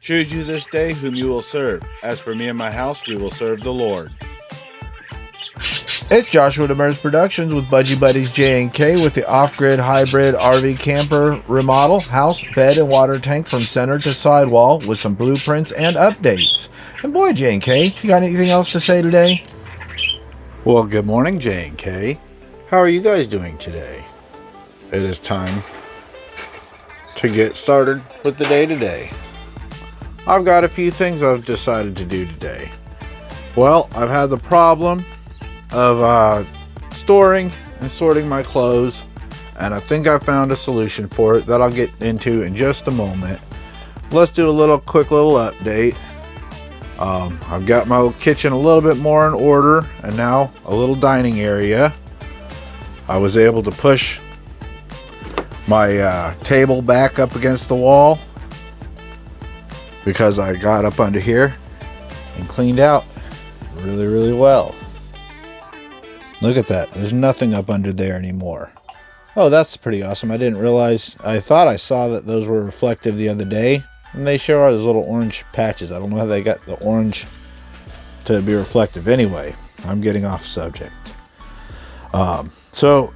Choose you this day whom you will serve. As for me and my house, we will serve the Lord. It's Joshua Demers Productions with Budgie Buddies J&K with the off-grid hybrid RV camper remodel, house, bed, and water tank from center to sidewall with some blueprints and updates. And boy, J&K, you got anything else to say today? Well, good morning, J&K. How are you guys doing today? It is time to get started with the day today. I've got a few things I've decided to do today. Well, I've had the problem of storing and sorting my clothes, and I think I found a solution for it that I'll get into in just a moment. Let's do a quick little update. I've got my kitchen a little bit more in order, and now a little dining area. I was able to push my table back up against the wall because I got up under here and cleaned out really well. Look at that. There's nothing up under there anymore. Oh, that's pretty awesome. I didn't realize. I thought I saw that those were reflective the other day, and they sure are, those little orange patches. I don't know how they got the orange to be reflective. Anyway, I'm getting off subject. So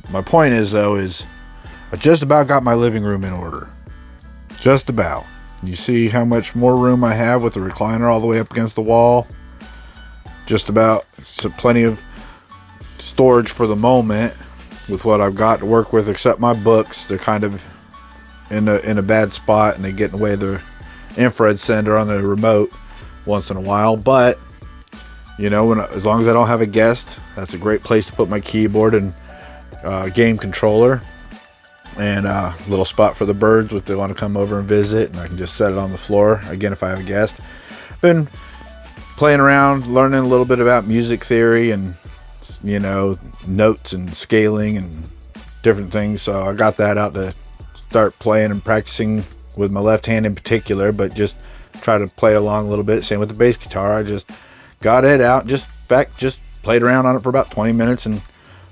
my point is, though, is I just about got my living room in order. Just about. You see how much more room I have with the recliner all the way up against the wall? Just about. So plenty of storage for the moment with what I've got to work with, except my books. They're kind of in a bad spot, and they get in the way of the infrared sender on the remote once in a while. But you know, as long as I don't have a guest, that's a great place to put my keyboard and game controller, and a little spot for the birds if they want to come over and visit, and I can just set it on the floor again if I have a guest. Been playing around, learning a little bit about music theory and, you know, notes and scaling and different things. So I got that out to start playing and practicing with my left hand in particular, but just try to play along a little bit. Same with the bass guitar. I just got it out, just played around on it for about 20 minutes and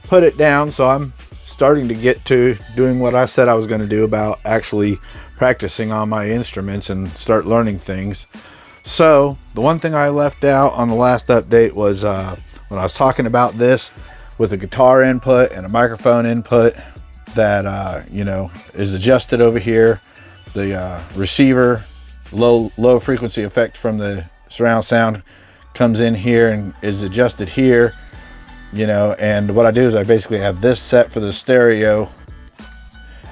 put it down. So I'm starting to get to doing what I said I was going to do about actually practicing on my instruments and start learning things. So the one thing I left out on the last update was when I was talking about this with a guitar input and a microphone input that you know, is adjusted over here. The receiver low frequency effect from the surround sound comes in here and is adjusted here, you know. And what I do is I basically have this set for the stereo,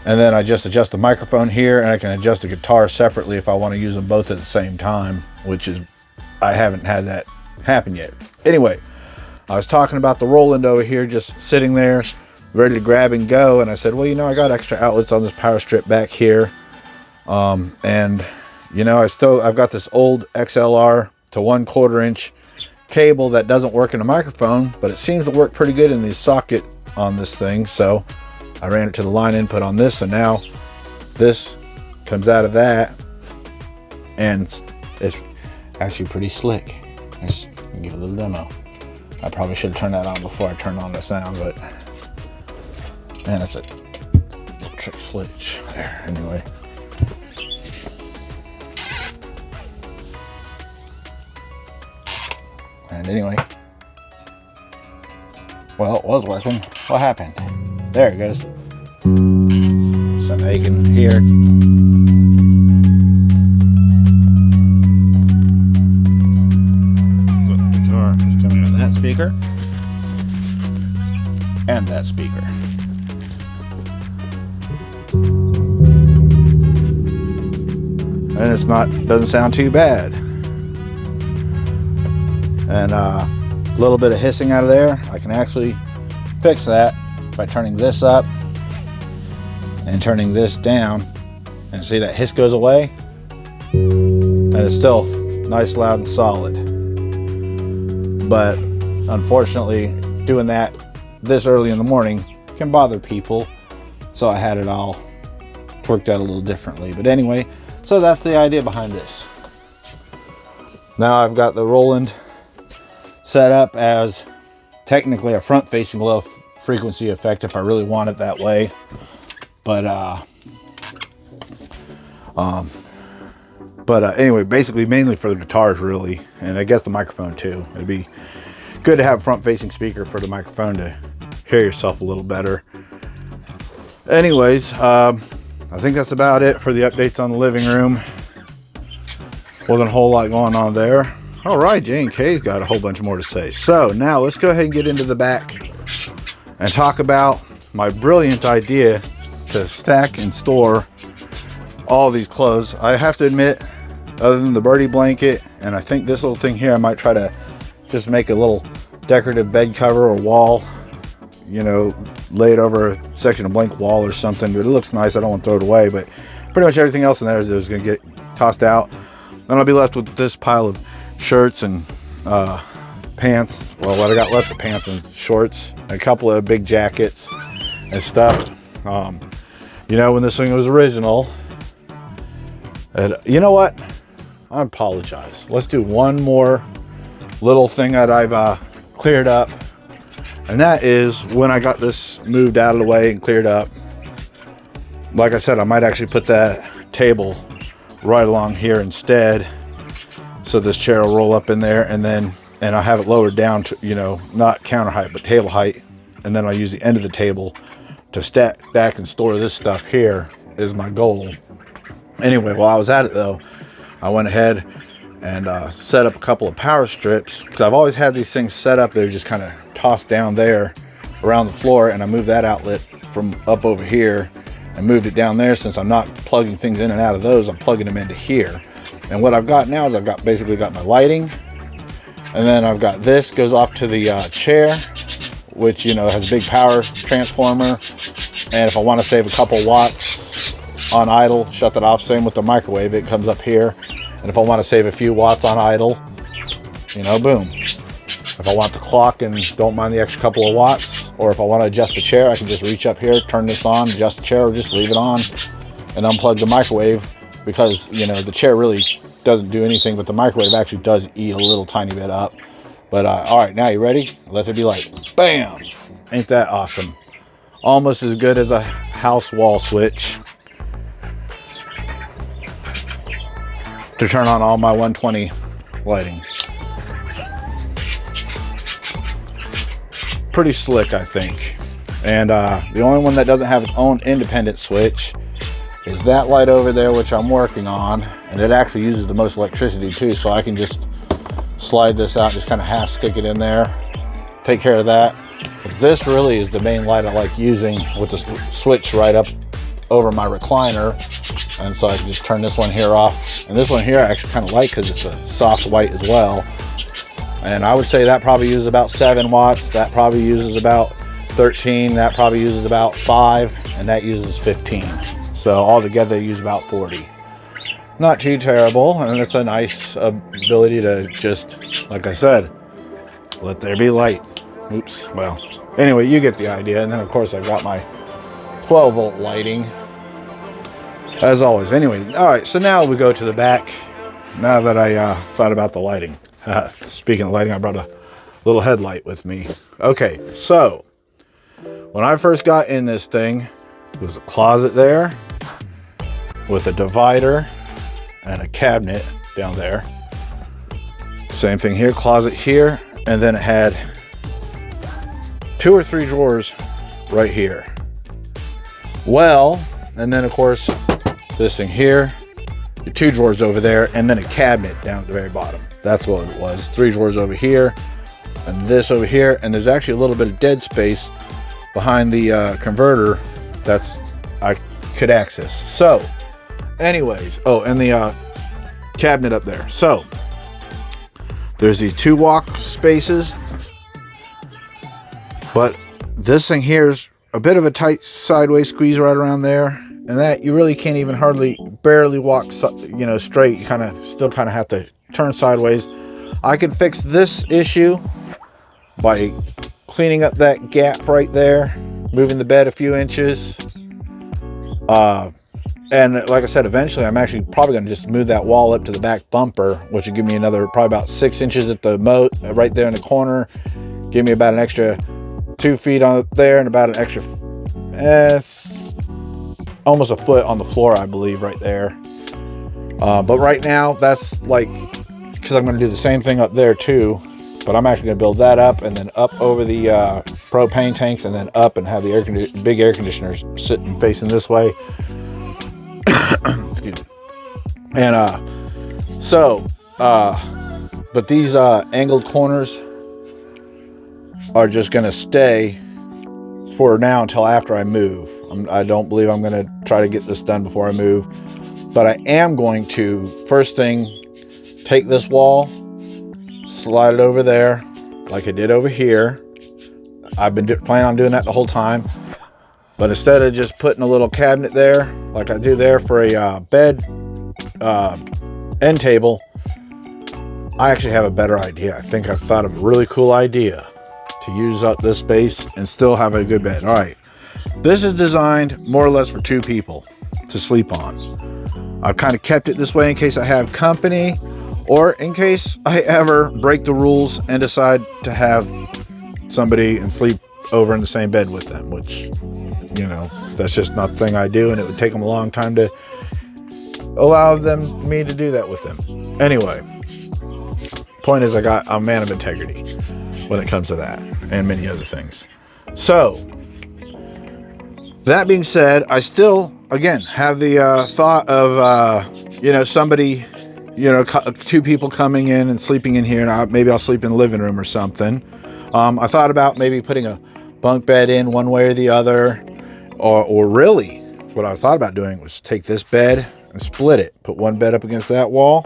and then I just adjust the microphone here, and I can adjust the guitar separately if I want to use them both at the same time, which is, I haven't had that happen yet. Anyway, I was talking about the Roland over here just sitting there ready to grab and go, and I said, well, you know, I got extra outlets on this power strip back here, and you know, I've got this old XLR to 1/4 inch cable that doesn't work in a microphone, but it seems to work pretty good in the socket on this thing. So I ran it to the line input on this, and now this comes out of that, and it's actually pretty slick. Let's give a little demo. I probably should have turned that on before I turned on the sound, but man, it's a little trick switch there. Anyway, and anyway, well, it was working. What happened? There it goes. So now you can hear. The guitar is coming out of that speaker and that speaker. And doesn't sound too bad. And a little bit of hissing out of there, I can actually fix that by turning this up and turning this down, and see that hiss goes away, and it's still nice, loud, and solid. But unfortunately, doing that this early in the morning can bother people, so I had it all worked out a little differently. But anyway, so that's the idea behind this. Now I've got the Roland set up as technically a front-facing low frequency effect if I really want it that way. But But anyway, basically mainly for the guitars really, and I guess the microphone too. It'd be good to have a front-facing speaker for the microphone to hear yourself a little better. Anyways, I think that's about it for the updates on the living room. Wasn't a whole lot going on there. All right, J&K's got a whole bunch more to say. So now let's go ahead and get into the back and talk about my brilliant idea to stack and store all these clothes. I have to admit, other than the birdie blanket, and I think this little thing here, I might try to just make a little decorative bed cover or wall, you know, lay it over a section of blank wall or something. But it looks nice. I don't want to throw it away, but pretty much everything else in there is going to get tossed out. Then I'll be left with this pile of shirts and pants. Well, what I got left of pants and shorts, a couple of big jackets and stuff. You know, when this thing was original, and you know what? I apologize. Let's do one more little thing that I've cleared up. And that is when I got this moved out of the way and cleared up. Like I said, I might actually put that table right along here instead. So this chair will roll up in there, and I'll have it lowered down to, you know, not counter height, but table height. And then I'll use the end of the table to stack back and store this stuff here is my goal. Anyway, while I was at it though, I went ahead and set up a couple of power strips, because I've always had these things set up. They're just kind of tossed down there around the floor, and I moved that outlet from up over here and moved it down there. Since I'm not plugging things in and out of those, I'm plugging them into here. And what I've got now is I've basically got my lighting, and then I've got this goes off to the chair, which, you know, has a big power transformer. And if I want to save a couple watts on idle, shut that off. Same with the microwave, it comes up here. And if I want to save a few watts on idle, you know, boom. If I want the clock and don't mind the extra couple of watts, or if I want to adjust the chair, I can just reach up here, turn this on, adjust the chair, or just leave it on and unplug the microwave, because, you know, the chair really doesn't do anything, but the microwave actually does eat a little tiny bit up. But all right, now you ready? Let there be light. Bam! Ain't that awesome? Almost as good as a house wall switch to turn on all my 120 lighting. Pretty slick, I think. And the only one that doesn't have its own independent switch is that light over there, which I'm working on, and it actually uses the most electricity too, so I can just slide this out, just kind of half stick it in there, take care of that. But this really is the main light I like using, with the switch right up over my recliner. And so I can just turn this one here off. And this one here I actually kind of like, because it's a soft white as well. And I would say that probably uses about 7 watts. That probably uses about 13. That probably uses about 5. And that uses 15. So altogether they use about 40. Not too terrible. And it's a nice ability to just, like I said, let there be light. Oops. Well, anyway, you get the idea. And then of course I've got my 12 volt lighting, as always. Anyway, all right, so now we go to the back. Now that I thought about the lighting. Speaking of lighting, I brought a little headlight with me. Okay, so when I first got in this thing, there was a closet there with a divider and a cabinet down there. Same thing here, closet here, and then it had 2 or 3 drawers right here. Well, and then of course this thing here, the 2 drawers over there, and then a cabinet down at the very bottom. That's what it was. 3 drawers over here, and this over here, and there's actually a little bit of dead space behind the converter that's I could access. So, anyways, oh, and the cabinet up there. So, there's these 2 walk spaces, but this thing here is a bit of a tight sideways squeeze right around there, and that you really can't even barely walk, you know, straight. You still kind of have to turn sideways. I could fix this issue by cleaning up that gap right there, moving the bed a few inches, and like I said, eventually I'm actually probably going to just move that wall up to the back bumper, which would give me another probably about 6 inches at the right there in the corner. Give me about an extra 2 feet on there, and about an extra almost a foot on the floor, I believe, right there. But right now, that's like, because I'm going to do the same thing up there too. But I'm actually going to build that up and then up over the propane tanks and then up and have the big air conditioners sitting facing this way. Excuse me. And but these angled corners are just going to stay for now until after I move. I don't believe I'm going to try to get this done before I move. But I am going to, first thing, take this wall, slide it over there like I did over here. I've been planning on doing that the whole time. But instead of just putting a little cabinet there, like I do there for a bed end table, I actually have a better idea. I think I've thought of a really cool idea to use up this space and still have a good bed. All right. This is designed more or less for 2 people to sleep on. I've kind of kept it this way in case I have company or in case I ever break the rules and decide to have somebody and sleep over in the same bed with them, which, you know, that's just not the thing I do, and it would take them a long time to allow me to do that with them. Anyway, point is, I'm a man of integrity when it comes to that and many other things. So that being said, I still, again, have the thought of, you know, somebody, you know, 2 people coming in and sleeping in here, and maybe I'll sleep in the living room or something. I thought about maybe putting a bunk bed in one way or the other, or really what I thought about doing was take this bed and split it, put one bed up against that wall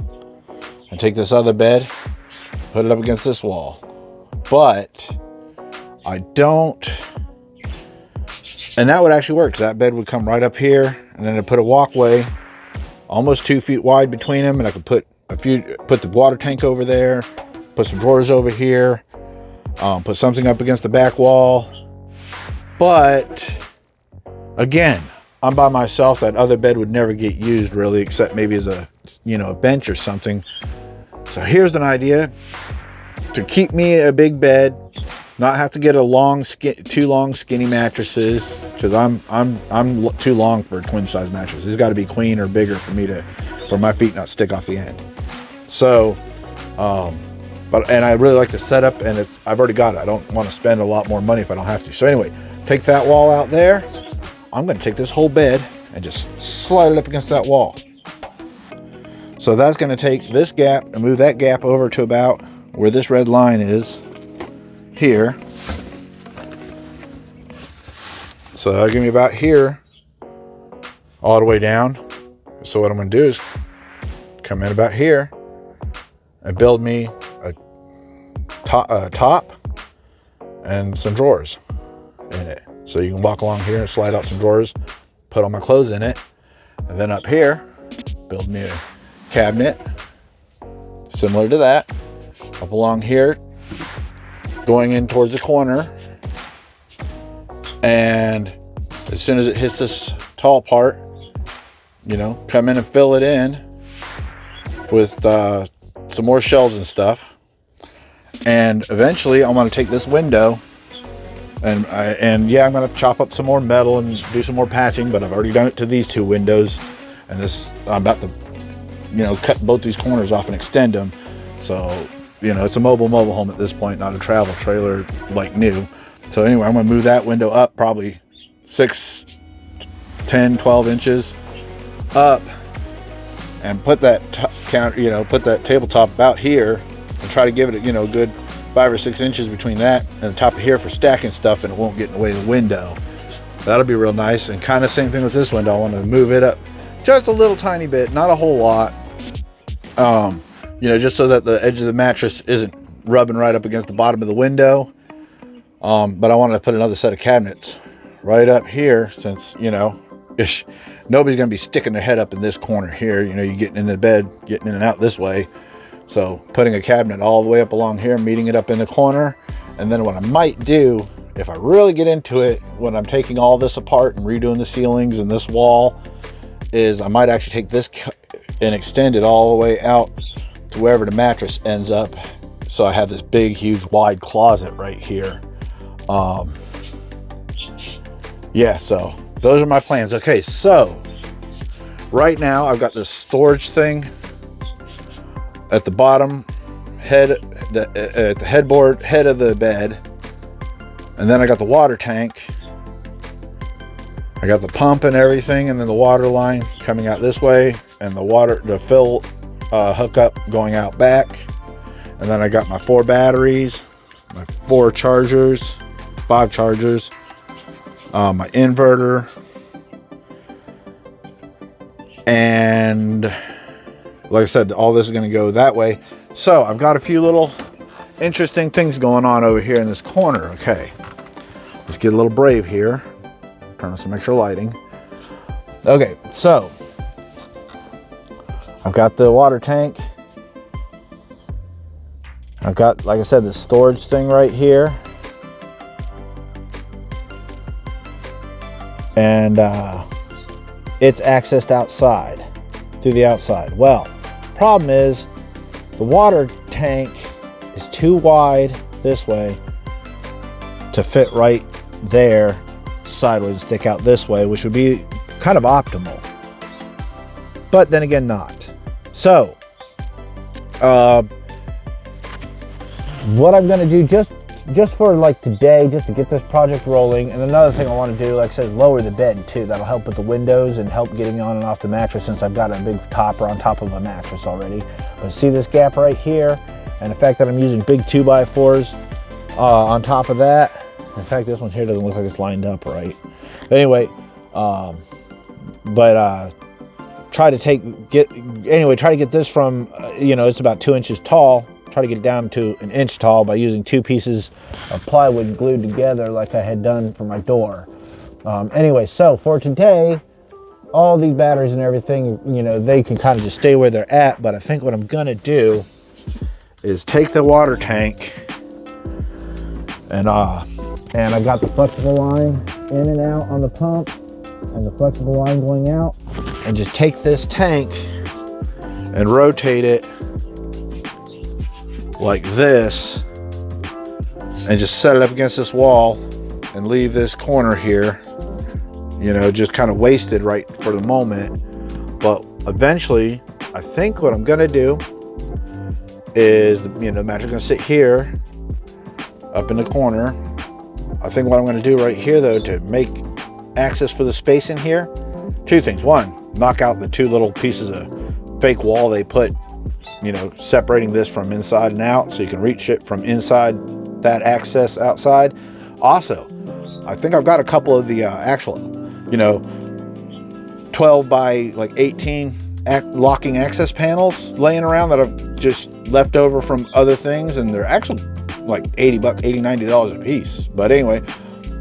and take this other bed, put it up against this wall. But I don't, and that would actually work, because that bed would come right up here, and then I'd put a walkway almost 2 feet wide between them, and I could put the water tank over there, put some drawers over here, put something up against the back wall. But again, I'm by myself. That other bed would never get used really, except maybe as a, you know, a bench or something. So here's an idea to keep me a big bed, not have to get two long skinny mattresses, because I'm too long for a twin size mattress. It's got to be queen or bigger for my feet not stick off the end. So, and I really like the setup, and I've already got it. I don't want to spend a lot more money if I don't have to. So anyway, take that wall out there. I'm going to take this whole bed and just slide it up against that wall. So that's going to take this gap and move that gap over to about where this red line is here. So that'll give me about here all the way down. So what I'm going to do is come in about here and build me a top and some drawers in it. So you can walk along here and slide out some drawers, put all my clothes in it, and then up here, build me a cabinet similar to that. Up along here, going in towards the corner, and as soon as it hits this tall part, you know, come in and fill it in with some more shelves and stuff. And eventually I'm going to take this window and yeah, I'm going to chop up some more metal and do some more patching, but I've already done it to these 2 windows, and this, I'm about to, you know, cut both these corners off and extend them. So, you know, it's a mobile home at this point, not a travel trailer like new. So anyway, I'm going to move that window up probably 6, 10, 12 inches up, and put that put that tabletop about here, and try to give it a, you know, good 5 or 6 inches between that and the top of here for stacking stuff, and it won't get in the way of the window. That'll be real nice. And kind of same thing with this window. I want to move it up just a little tiny bit, not a whole lot. You know, just so that the edge of the mattress isn't rubbing right up against the bottom of the window. But I wanted to put another set of cabinets right up here, since, you know, nobody's going to be sticking their head up in this corner here. You know, you're getting into bed, getting in and out this way. So putting a cabinet all the way up along here, meeting it up in the corner. And then what I might do, if I really get into it, when I'm taking all this apart and redoing the ceilings and this wall, is I might actually take this and extend it all the way out to wherever the mattress ends up. So I have this big, huge, wide closet right here. Yeah, so those are my plans. Okay, so Right now, I've got this storage thing at the bottom head, at the headboard, head of the bed. And then I got the water tank. I got the pump and everything, and then the water line coming out this way, and the fill hookup going out back. And then I got my 4 batteries, my 4 chargers, 5 chargers, my inverter, and like I said, all this is going to go that way. So I've got a few little interesting things going on over here in this corner. Okay, let's get a little brave here. Turn on some extra lighting. Okay, so I've got the water tank. I've got, like I said, the storage thing right here. And it's accessed outside, through the outside. Well, problem is the water tank is too wide this way to fit right there sideways and stick out this way, which would be kind of optimal. But then again, not. So, what I'm going to do just for like today, just to get this project rolling. And another thing I want to do, like I said, is lower the bed too. That'll help with the windows and help getting on and off the mattress, since I've got a big topper on top of a mattress already. But see this gap right here, and the fact that I'm using big 2x4s on top of that. In fact, this one here doesn't look like it's lined up right. But anyway, try to get this from, it's about 2 inches tall. Try to get it down to 1 inch tall by using 2 pieces of plywood glued together like I had done for my door. Anyway, so for today, all these batteries and everything, they can kind of just stay where they're at. But I think what I'm gonna do is take the water tank and I got the flexible line in and out on the pump and the flexible line going out, and just take this tank and rotate it like this and just set it up against this wall and leave this corner here, just kind of wasted right for the moment. But eventually, I think what I'm gonna do is, the mattress is gonna sit here up in the corner. I think what I'm gonna do right here though, to make access for the space in here, 2 things. 1, knock out the 2 little pieces of fake wall they put, separating this from inside and out, so you can reach it from inside that access outside. Also, I think I've got a couple of the actual, 12 by like 18 locking access panels laying around that I've just left over from other things, and they're actually like $80, $90 a piece. But anyway,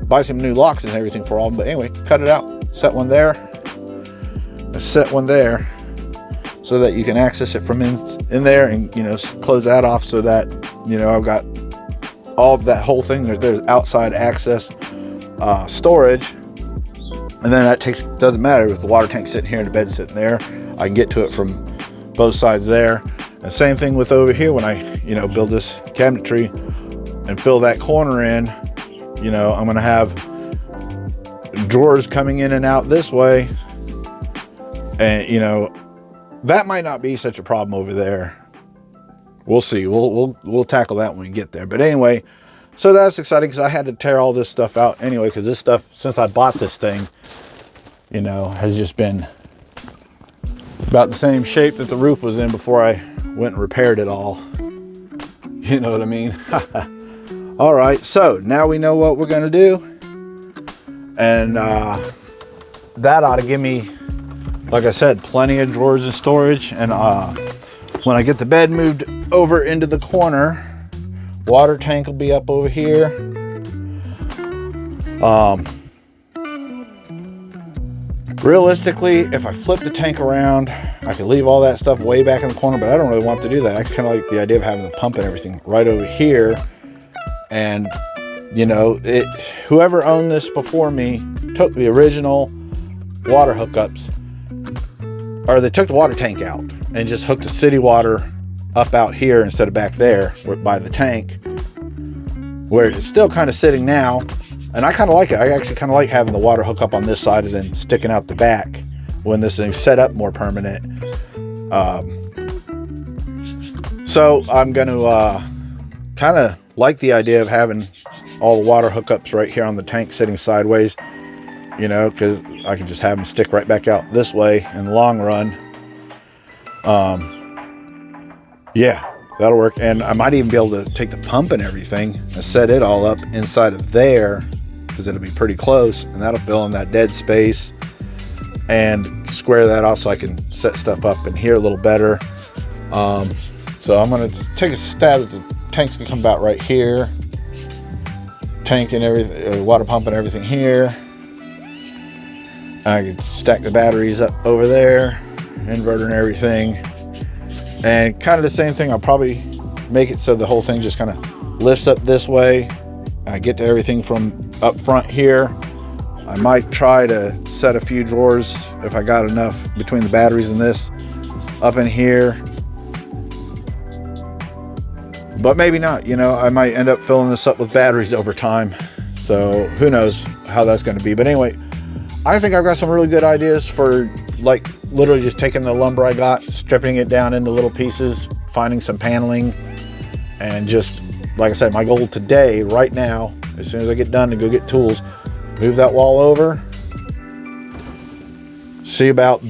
buy some new locks and everything for all. But anyway, cut it out, set one there, and set one there, so that you can access it from in there, and close that off, so that I've got all that whole thing. There's outside access storage, and then that doesn't matter if the water tank's sitting here and the bed's sitting there. I can get to it from both sides there. And same thing with over here, when I build this cabinetry and fill that corner in, I'm gonna have drawers coming in and out this way, and that might not be such a problem over there. We'll see. We'll tackle that when we get there. But anyway, so that's exciting, because I had to tear all this stuff out anyway, because this stuff, since I bought this thing, has just been about the same shape that the roof was in before I went and repaired it all. You know what I mean? All right, so now we know what we're gonna do, and that ought to give me, like I said, plenty of drawers and storage. And when I get the bed moved over into the corner, water tank will be up over here. Realistically, if I flip the tank around, I could leave all that stuff way back in the corner, but I don't really want to do that. I kind of like the idea of having the pump and everything right over here. And whoever owned this before me took the original water hookups, or they took the water tank out and just hooked the city water up out here instead of back there by the tank, where it's still kind of sitting now. And I kind of like it. I actually kind of like having the water hook up on this side and then sticking out the back when this thing's set up more permanent. So I'm going to kind of like the idea of having all the water hookups right here on the tank sitting sideways, you know, because I can just have them stick right back out this way in the long run. Yeah, that'll work. And I might even be able to take the pump and everything and set it all up inside of there, because it'll be pretty close, and that'll fill in that dead space and square that off so I can set stuff up in here a little better. So I'm going to take a stab at the tanks. Can come about right here. Tank and everything, water pump and everything here. I can stack the batteries up over there, inverter and everything. And kind of the same thing. I'll probably make it so the whole thing just kind of lifts up this way. I get to everything from up front here. I might try to set a few drawers if I got enough between the batteries and this up in here. But maybe not, you know, I might end up filling this up with batteries over time. So who knows how that's going to be. But anyway, I think I've got some really good ideas for, like, literally just taking the lumber I got, stripping it down into little pieces, finding some paneling, and just, like I said, my goal today, right now, as soon as I get done to go get tools, move that wall over, see about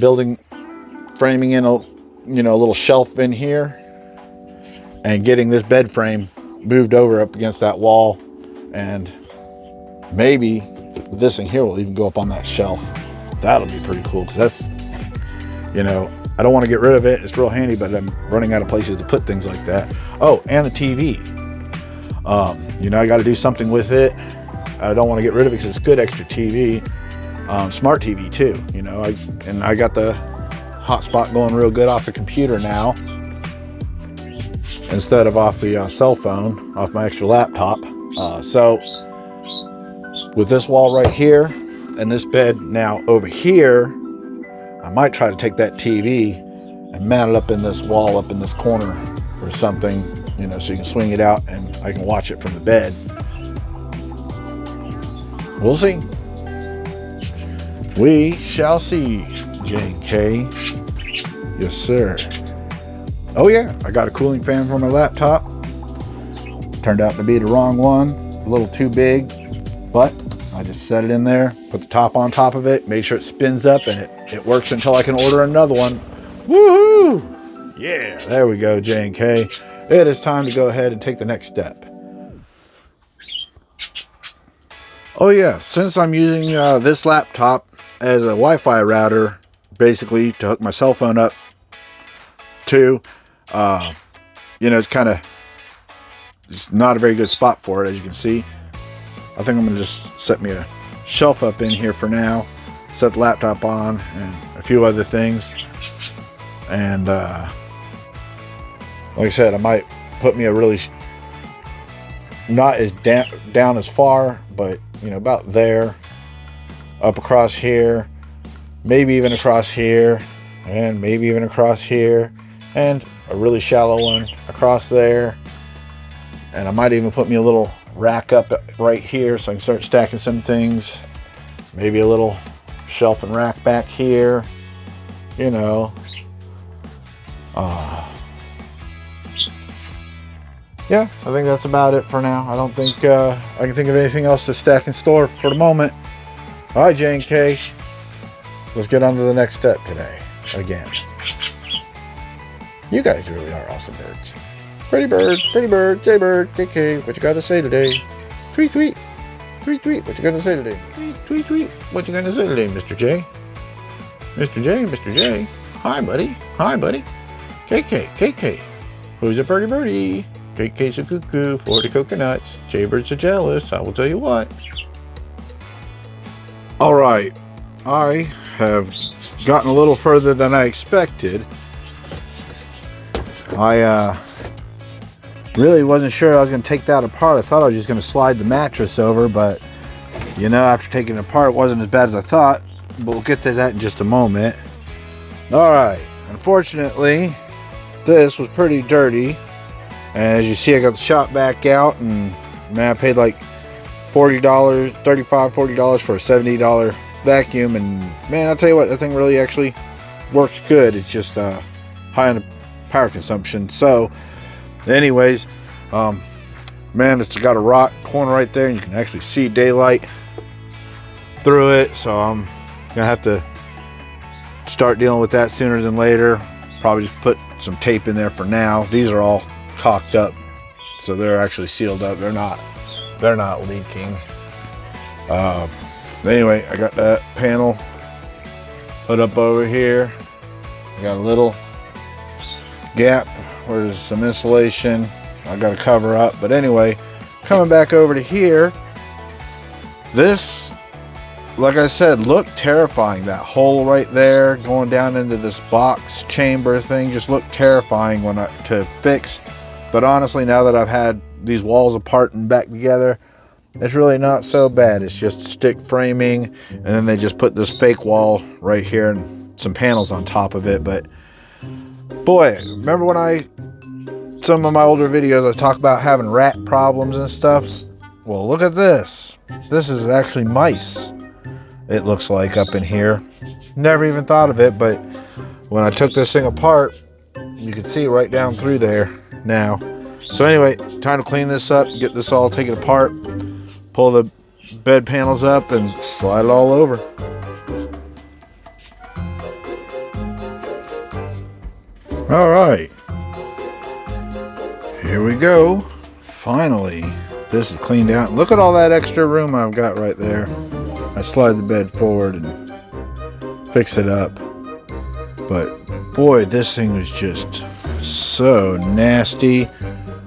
framing in a little shelf in here, and getting this bed frame moved over up against that wall, and maybe this thing here will even go up on that shelf. That'll be pretty cool, because that's, you know, I don't want to get rid of it. It's real handy, but I'm running out of places to put things like that. Oh, and the TV. You know, I got to do something with it. I don't want to get rid of it because it's good extra TV. Smart TV too, you know. I got the hotspot going real good off the computer now, instead of off the cell phone, off my extra laptop. So with this wall right here and this bed now over here, I might try to take that TV and mount it up in this wall up in this corner or something, you know, so you can swing it out and I can watch it from the bed. We'll see. We shall see, J&K. Yes, sir. Oh yeah, I got a cooling fan for my laptop. Turned out to be the wrong one, a little too big, but I just set it in there, put the top on top of it, made sure it spins up, and it works until I can order another one. Woohoo! Yeah, there we go, J&K. It is time to go ahead and take the next step. Oh yeah, since I'm using this laptop as a Wi-Fi router, basically to hook my cell phone up to, you know, it's kind of just not a very good spot for it, as you can see. I think I'm going to just set me a shelf up in here for now, set the laptop on, and a few other things. And like I said, I might put me a really, not as down as far, but, you know, about there, up across here, maybe even across here, and maybe even across here, and a really shallow one across there. And I might even put me a little rack up right here so I can start stacking some things. Maybe a little shelf and rack back here, you know. Yeah, I think that's about it for now. I don't think I can think of anything else to stack and store for the moment. All right, J&K, let's get on to the next step today. Again, you guys really are awesome birds. Pretty bird, J-bird, KK, what you got to say today? Tweet, tweet, tweet, tweet, what you got to say today? Tweet, tweet, tweet, what you got to say today, Mr. J? Mr. J, Mr. J. Hi, buddy. Hi, buddy. KK. Who's a pretty birdie? KK's a cuckoo, 40 coconuts. Jaybirds are jealous, I will tell you what. All right, I have gotten a little further than I expected. I really wasn't sure I was going to take that apart. I thought I was just going to slide the mattress over, but you know, after taking it apart, it wasn't as bad as I thought. But we'll get to that in just a moment. All right, unfortunately, this was pretty dirty. And as you see, I got the shop back out, and man, I paid like $40, $35, $40 for a $70 vacuum, and man, I'll tell you what, that thing really actually works good. It's just high on the power consumption. So anyways, man, it's got a rock corner right there, and you can actually see daylight through it. So I'm gonna have to start dealing with that sooner than later. Probably just put some tape in there for now. These are all caulked up, so they're actually sealed up. They're not leaking. Anyway, I got that panel put up over here. I got a little gap where there's some insulation I got to cover up. But anyway, coming back over to here, this, like I said, looked terrifying. That hole right there going down into this box chamber thing just looked terrifying to fix. But honestly, now that I've had these walls apart and back together, it's really not so bad. It's just stick framing, and then they just put this fake wall right here and some panels on top of it. But boy, remember when some of my older videos I talk about having rat problems and stuff? Well, look at this. This is actually mice, it looks like, up in here. Never even thought of it, but when I took this thing apart, you can see right down through there now. So anyway, time to clean this up, get this all taken apart, pull the bed panels up, and slide it all over. All right, here we go. Finally, this is cleaned out. Look at all that extra room I've got right there. I slide the bed forward and fix it up. But boy, this thing was just so nasty.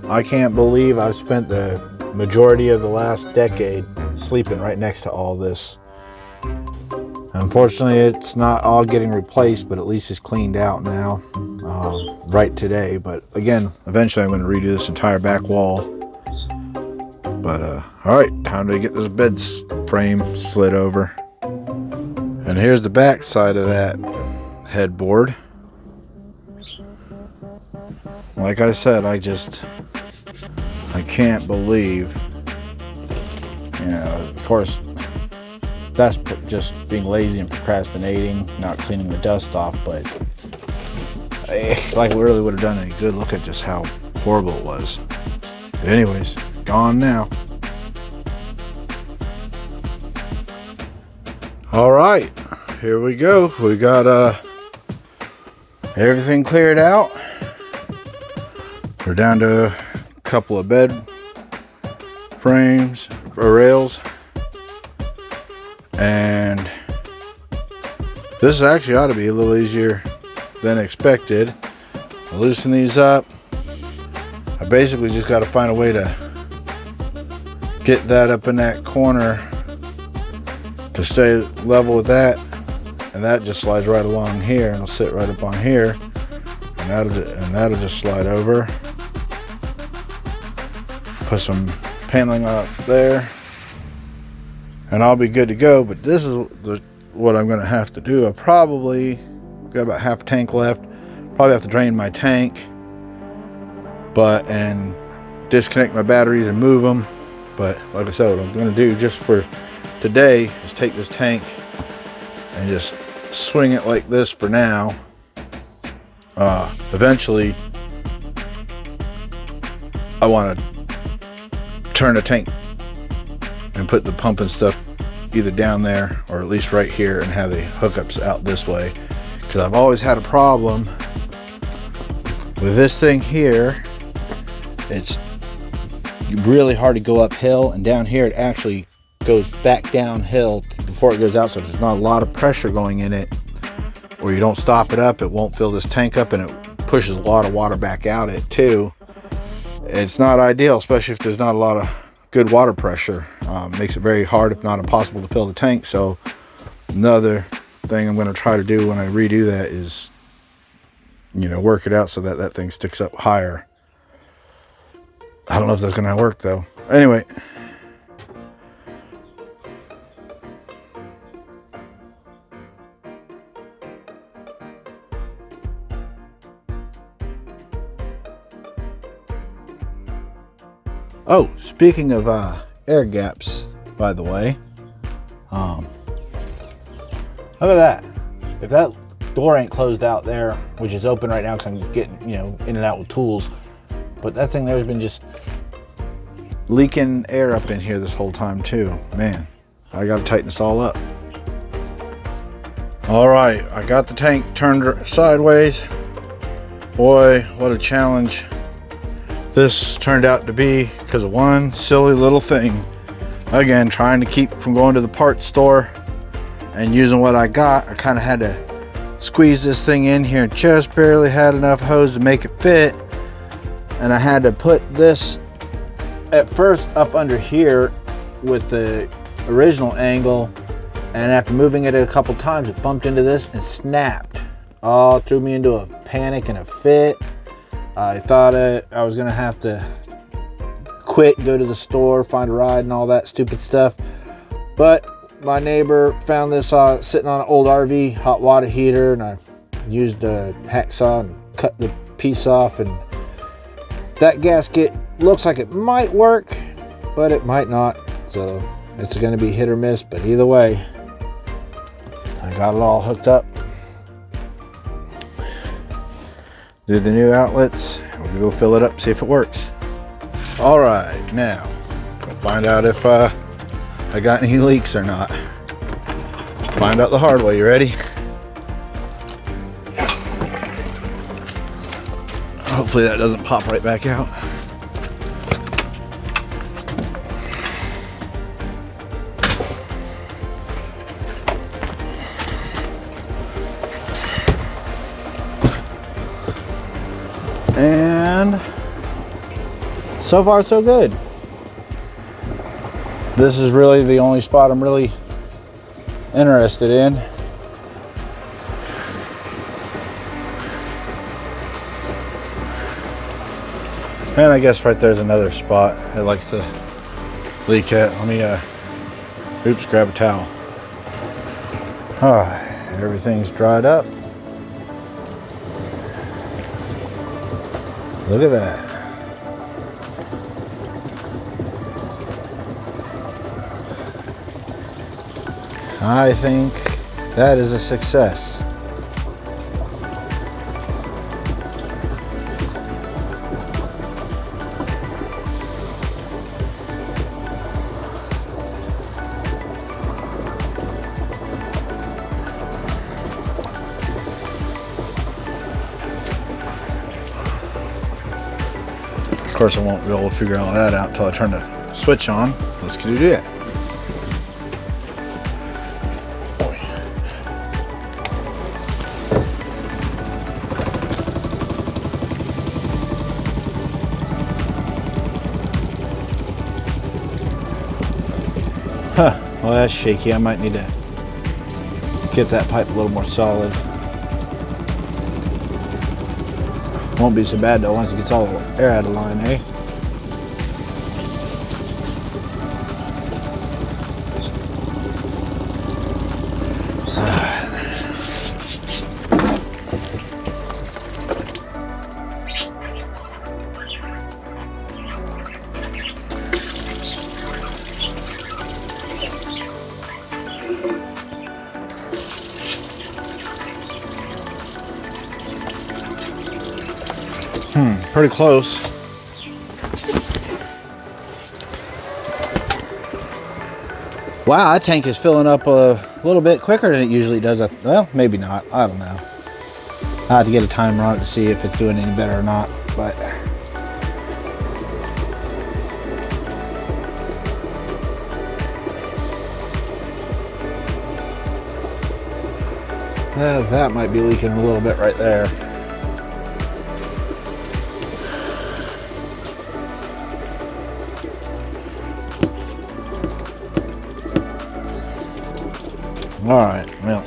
I can't believe I've spent the majority of the last decade sleeping right next to all this. Unfortunately, it's not all getting replaced, but at least it's cleaned out now, right today. But again, eventually I'm going to redo this entire back wall. But all right, time to get this bed frame slid over. And here's the back side of that headboard. Like I said, I can't believe, of course, that's just being lazy and procrastinating, not cleaning the dust off, but like we really would have done any good. Look at just how horrible it was. Anyways, gone now. All right, here we go. We got everything cleared out. We're down to a couple of bed frames or rails, and this actually ought to be a little easier than expected. I loosen these up. I basically just got to find a way to get that up in that corner to stay level with that, and that just slides right along here, and it'll sit right up on here, and that'll just slide over. Put some paneling up there, and I'll be good to go. But this is what I'm going to have to do. I probably got about half a tank left. Probably have to drain my tank, and disconnect my batteries and move them. But like I said, what I'm going to do just for today is take this tank and just swing it like this for now. Eventually, I want to turn the tank and put the pump and stuff either down there or at least right here, and have the hookups out this way, because I've always had a problem with this thing here. It's really hard to go uphill, and down here it actually goes back downhill before it goes out, so there's not a lot of pressure going in it, or you don't stop it up, it won't fill this tank up, and it pushes a lot of water back out it too. It's not ideal, especially if there's not a lot of good water pressure. Makes it very hard, if not impossible, to fill the tank. So another thing I'm going to try to do when I redo that is, work it out so that that thing sticks up higher. I don't know if that's going to work though. Anyway. Oh, speaking of air gaps, by the way, Look at that. If that door ain't closed out there, which is open right now because I'm getting, in and out with tools, but that thing there's been just leaking air up in here this whole time too. Man, I gotta tighten this all up. All right, I got the tank turned sideways. Boy, what a challenge this turned out to be because of one silly little thing. Again, trying to keep from going to the parts store and using what I got. I kind of had to squeeze this thing in here and just barely had enough hose to make it fit. And I had to put this at first up under here with the original angle, and after moving it a couple times, it bumped into this and snapped. Oh, threw me into a panic and a fit. I thought I was gonna have to quit, go to the store, find a ride and all that stupid stuff. But my neighbor found this sitting on an old RV hot water heater, and I used a hacksaw and cut the piece off, and that gasket looks like it might work, but it might not. So it's gonna be hit or miss, but either way, I got it all hooked up. Do the new outlets. We'll go fill it up, see if it works. All right, now we'll find out if I got any leaks or not. Find out the hard way. You ready? Hopefully that doesn't pop right back out. And so far so good. This is really the only spot I'm really interested in. And I guess right there's another spot it likes to leak at. Let me oops, grab a towel. Alright, everything's dried up. Look at that. I think that is a success. Of course, I won't be able to figure all that out until I turn the switch on. Let's do that. Huh, well that's shaky. I might need to get that pipe a little more solid. Won't be so bad though once it gets all the air out of line, eh? Pretty close. Wow, that tank is filling up a little bit quicker than it usually does. Well, maybe not. I don't know. I have to get a timer on it to see if it's doing any better or not, but that might be leaking a little bit right there. All right, well.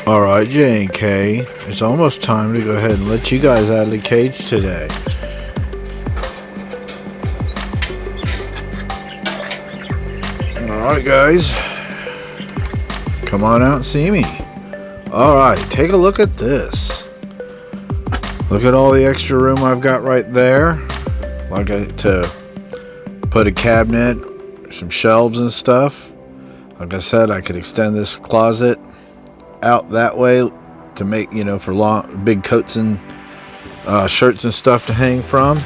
Alright, J and K, it's almost time to go ahead and let you guys out of the cage today. Alright guys, come on out and see me. Alright, take a look at this. Look at all the extra room I've got right there. Like to put a cabinet, some shelves and stuff. Like I said, I could extend this closet out that way to make, you know, for long big coats and shirts and stuff to hang from.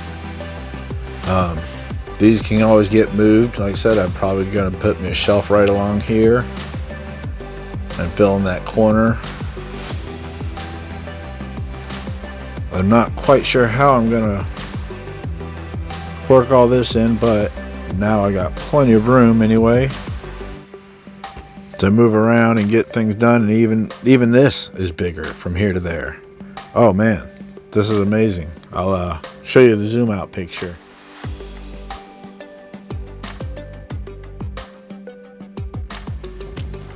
These can always get moved. Like I said, I'm probably going to put me a shelf right along here and fill in that corner. I'm not quite sure how I'm going to work all this in, but now I got plenty of room anyway to move around and get things done. And even this is bigger from here to there. Oh man, this is amazing. I'll show you the zoom out picture.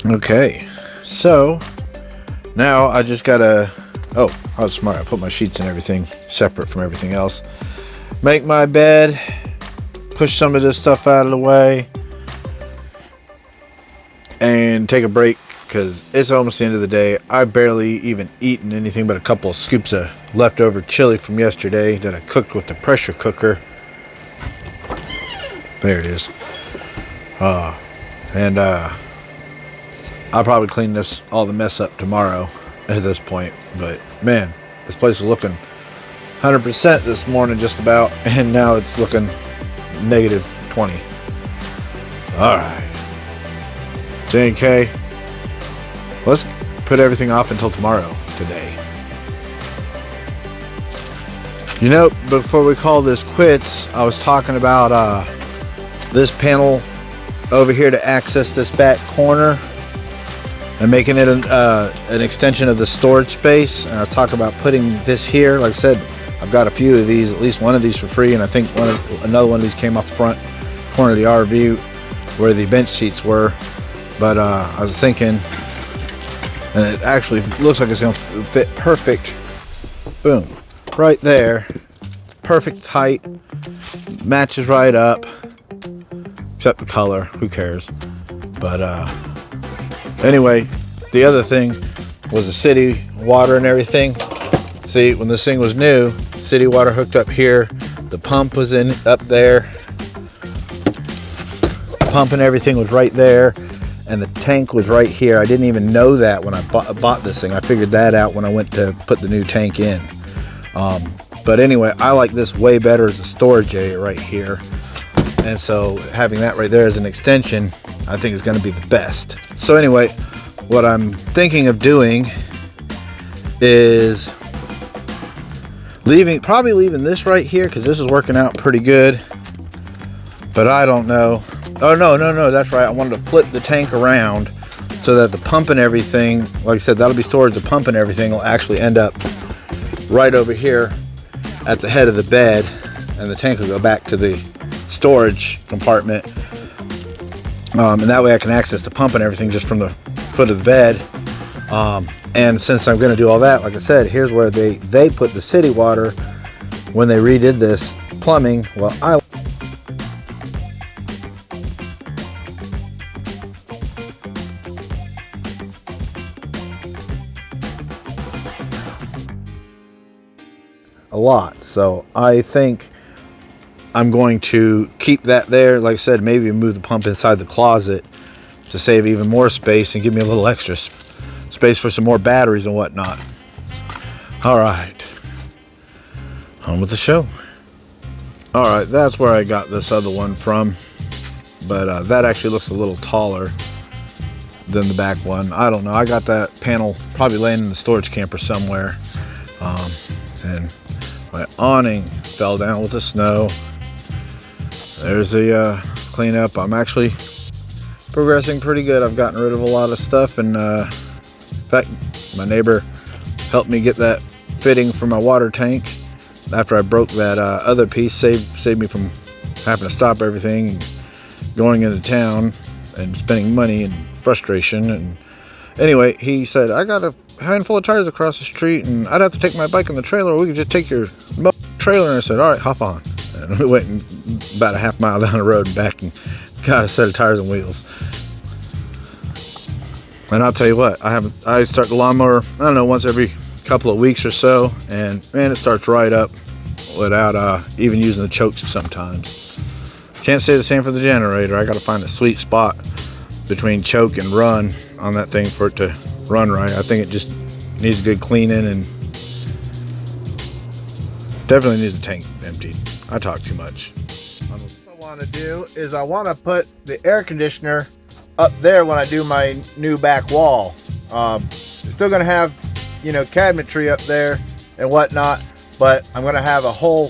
Okay, so now I just gotta, oh, I was smart. I put my sheets and everything separate from everything else. Make my bed, push some of this stuff out of the way, and take a break because it's almost the end of the day. I barely even eaten anything but a couple of scoops of leftover chili from yesterday that I cooked with the pressure cooker. There it is. And I'll probably clean all the mess up tomorrow at this point. But man, this place was looking 100% this morning just about, and now it's looking negative 20. All right. J&K, let's put everything off until tomorrow today. You know, before we call this quits, I was talking about this panel over here to access this back corner and making it an extension of the storage space. And I was talking about putting this here. Like I said, I've got a few of these, at least one of these for free, and I think another one of these came off the front corner of the RV where the bench seats were. But I was thinking, and it actually looks like it's going to fit perfect. Boom, right there, perfect height, matches right up, except the color, who cares. But anyway, the other thing was the city water and everything. See, when this thing was new, city water hooked up here, the pump was up there, the pump and everything was right there, and the tank was right here. I didn't even know that when I bought this thing. I figured that out when I went to put the new tank in. But anyway, I like this way better as a storage area right here. And so having that right there as an extension, I think is going to be the best. So anyway, what I'm thinking of doing is probably leaving this right here because this is working out pretty good. But I don't know. Oh, no, that's right. I wanted to flip the tank around so that the pump and everything, like I said, that'll be storage. The pump and everything will actually end up right over here at the head of the bed, and the tank will go back to the storage compartment. And that way I can access the pump and everything just from the foot of the bed. And since I'm going to do all that, like I said, here's where they put the city water when they redid this plumbing. Well, I a lot, so I think I'm going to keep that there. Like I said, maybe move the pump inside the closet to save even more space and give me a little extra space for some more batteries and whatnot. All right, on with the show. All right, that's where I got this other one from, but that actually looks a little taller than the back one. I don't know. I got that panel probably laying in the storage camper somewhere, and my awning fell down with the snow. There's the cleanup. I'm actually progressing pretty good. I've gotten rid of a lot of stuff, and in fact, my neighbor helped me get that fitting for my water tank after I broke that other piece. Saved me from having to stop everything and going into town and spending money and frustration. And anyway, he said, I got a handful of tires across the street, and I'd have to take my bike in the trailer, or we could just take your trailer. And I said, all right, hop on. And we went about a half mile down the road and back and got a set of tires and wheels. And I'll tell you what, I start the lawnmower, I don't know, once every couple of weeks or so, and man, it starts right up without even using the chokes sometimes. Can't say the same for the generator. I got to find a sweet spot between choke and run on that thing for it to run right. I think it just needs a good cleaning, and definitely needs the tank emptied. I talk too much. What I want to do is I want to put the air conditioner up there when I do my new back wall. It's still going to have, you know, cabinetry up there and whatnot, but I'm going to have a hole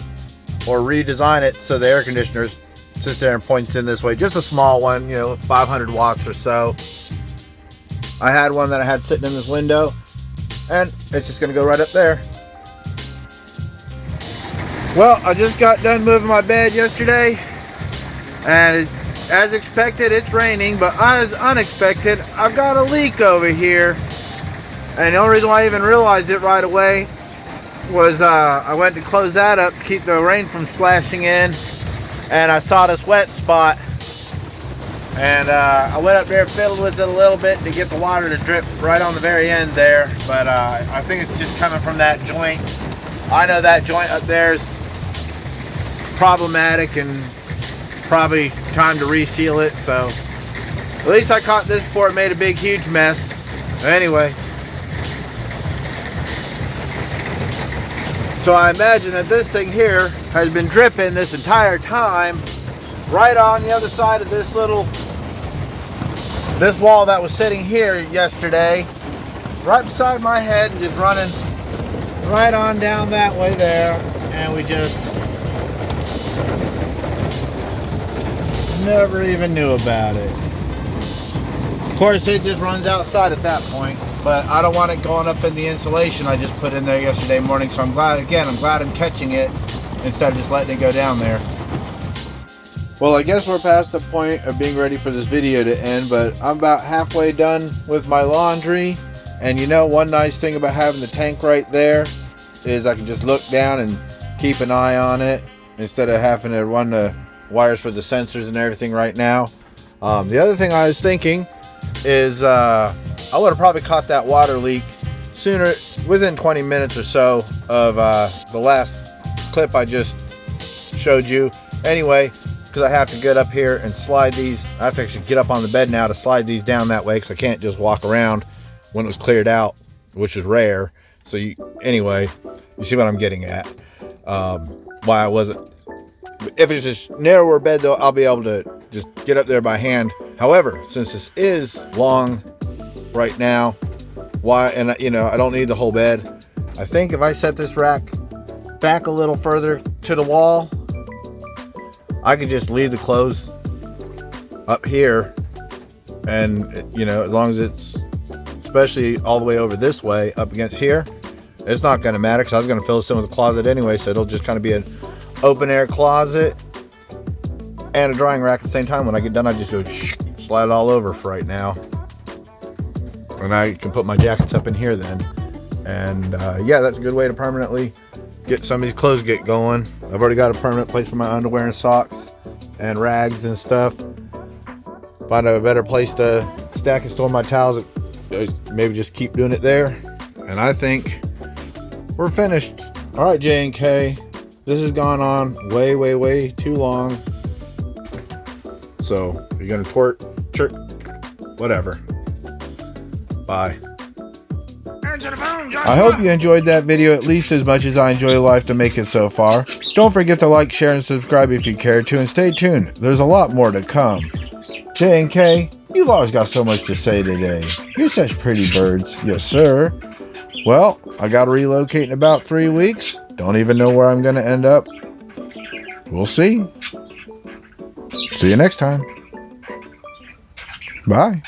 or redesign it so the air conditioner sits there and points in this way. Just a small one, you know, 500 watts or so. I had one that I had sitting in this window, and it's just going to go right up there. Well, I just got done moving my bed yesterday, and as expected, it's raining, but as unexpected, I've got a leak over here. And the only reason why I even realized it right away was I went to close that up to keep the rain from splashing in, and I saw this wet spot. And I went up there and fiddled with it a little bit to get the water to drip right on the very end there. But I think it's just coming from that joint. I know that joint up there is problematic and probably time to reseal it. So at least I caught this before it made a big huge mess. Anyway, so I imagine that this thing here has been dripping this entire time right on the other side of this wall that was sitting here yesterday, right beside my head, and just running right on down that way there, and we just never even knew about it. Of course, it just runs outside at that point, but I don't want it going up in the insulation I just put in there yesterday morning, so I'm glad I'm catching it instead of just letting it go down there. Well, I guess we're past the point of being ready for this video to end, but I'm about halfway done with my laundry. And you know, one nice thing about having the tank right there is I can just look down and keep an eye on it instead of having to run the wires for the sensors and everything right now. The other thing I was thinking is I would have probably caught that water leak sooner, within 20 minutes or so of the last clip I just showed you. Anyway, because I have to get up here and slide these. I have to actually get up on the bed now to slide these down that way, because I can't just walk around when it was cleared out, which is rare. So anyway, you see what I'm getting at. Why I wasn't. If it's just narrower bed though, I'll be able to just get up there by hand. However, since this is long right now, and you know, I don't need the whole bed. I think if I set this rack back a little further to the wall, I could just leave the clothes up here, and you know, as long as it's, especially all the way over this way up against here, it's not going to matter, because I was going to fill this in with a closet anyway, so it'll just kind of be an open air closet and a drying rack at the same time. When I get done, I just go slide it all over for right now, and I can put my jackets up in here then. And yeah, that's a good way to permanently get some of these clothes get going. I've already got a permanent place for my underwear and socks and rags and stuff. Find a better place to stack and store my towels, maybe just keep doing it there. And I think we're finished. All right, J&K, this has gone on way too long. So you're gonna chirp, whatever. Bye. I hope you enjoyed that video at least as much as I enjoy life to make it so far. Don't forget to like, share, and subscribe if you care to, and stay tuned. There's a lot more to come. J&K, you've always got so much to say today. You're such pretty birds. Yes, sir. Well, I gotta relocate in about 3 weeks. Don't even know where I'm gonna end up. We'll see. See you next time. Bye.